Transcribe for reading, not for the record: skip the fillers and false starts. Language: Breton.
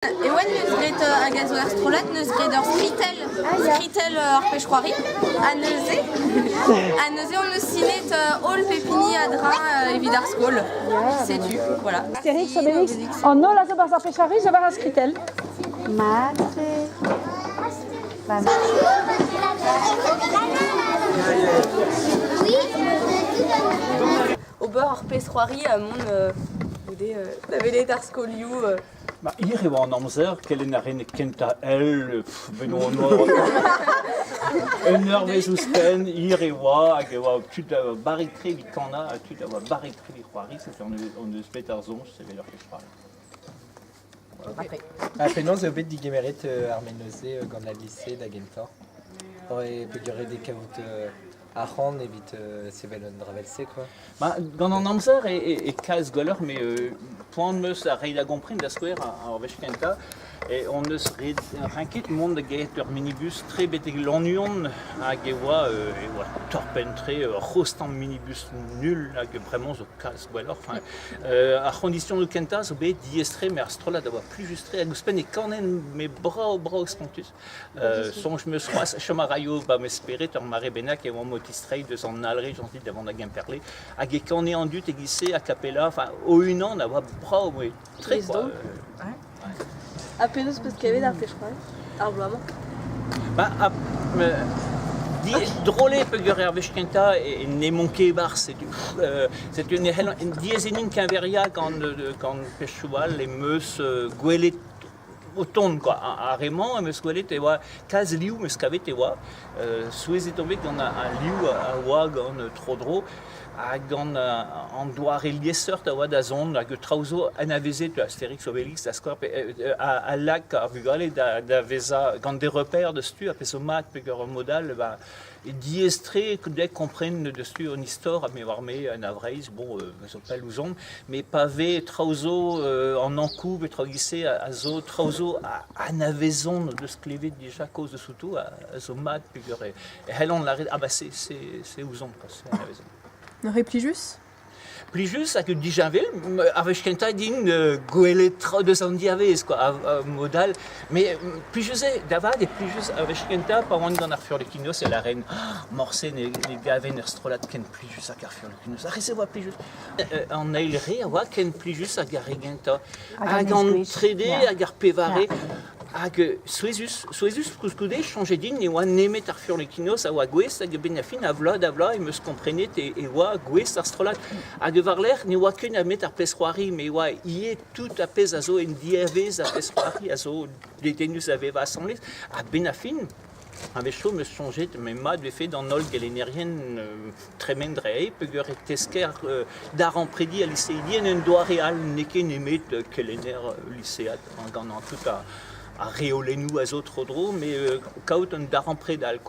Ewen neus gret hag a zo er strolet neus gret ur skritel ar pechroari a neuze on neus sinet all pepini a dra evit ar skol. Setu, voilà. Astérix, Obélix, en ol a zo barz ar pechroari, je war a skritel. Matre. Ober ar pechroari a mon da velet ar skolioù. Ma hier eo an amzer, kellen a renne kenta ben o un eur vezous pen, hier eo hag eo tud a barritre vit kana, a tud a barritre vit c'hoari, c'est on eus bet ar zonj, c'est vel ur pechroari. Penaos eo bet digemeret ar meneuze gant la lycée da gentor. Ore peogure de kavout arran evit sevel un dravelse, quoi. Ma gant an amzer e kaz gwaler, mais poan meus a reiñ da gompren da skouer ar vech kenta, et on eus rinket mont da get ur minibus tre betek l'anion hag eoa torpen tre rostan minibus nul hag bremañ zo kaz gwaler. Ar condition de kenta zo bet diestre mais ar strolat a oa plus justre hag eus pen e kanen me brao spontus. Sonj meus c'hoaz chom a raio ba m'esperet ur mare benak e oa motistrei deus an alre gentil davant da gemperle hag e kanen an dut e gise a kapella, o unan a oa brao mais tre quoi. A penaos peus kevet ar pechroari ar bloaman. Drôle peogwir ar vech kenta e ne monke bar, c'est une diesenin qu'inveria gant pechoual e meus gwelet o ton, quoi. A remañ e meus gwelet e oa kaz liou meus kavet e oa souezet omet gant a liou a oa gant trodro hag gant an doare liesseurt a oa da zon hag traozo anavezet Astérix Obélix da skor a lag ar vugale da veza gant de repères de stu a peso mat peogwir modal e diestre dek kompren de stu an istor a me war me an avreiz, bon, zo pel ouzon, mais pave traozo an ankou bet traogise a zo traozo anavezon de sklevet deja koz de soutou a zo mat peogwir e hellan la red, c'est ouzon, c'est anavezon. N'aurait plijus? Plijus hag dijavel, a vech kenta din gwelet tra deus an diavez, quoi, a modal, mais plijus davad e plijus a vech kenta pa oan gant ar furlekinos e la ren morse ne gaven ur strolat ken plijus hag ar furlekinos. A reze oa plijus. An eil re a oa ken plijus hag ar regenta, hag an trede hag ar pevare, hag souezus koulskoude chanje din e oa nemet ar furlekinos a oa gwez hag ben a fin a vlad e meus komprenet e oa gwez ar strolat. Hag war l'er ne oa ken a met ar pechroari, me oa ie tout a pez a zo en diavez ar pechroari a zo detenus a veva assemblez. A ben a fin a vecho meus chanjet me mad vefe d'an ol gelenerien tremendrei peogwir e tesker d'ar an predi a liceidien en doa real neke nemet kelener liceat gant an tout a reolennou a zo trodro, mais kaout un dar an predal, quoi.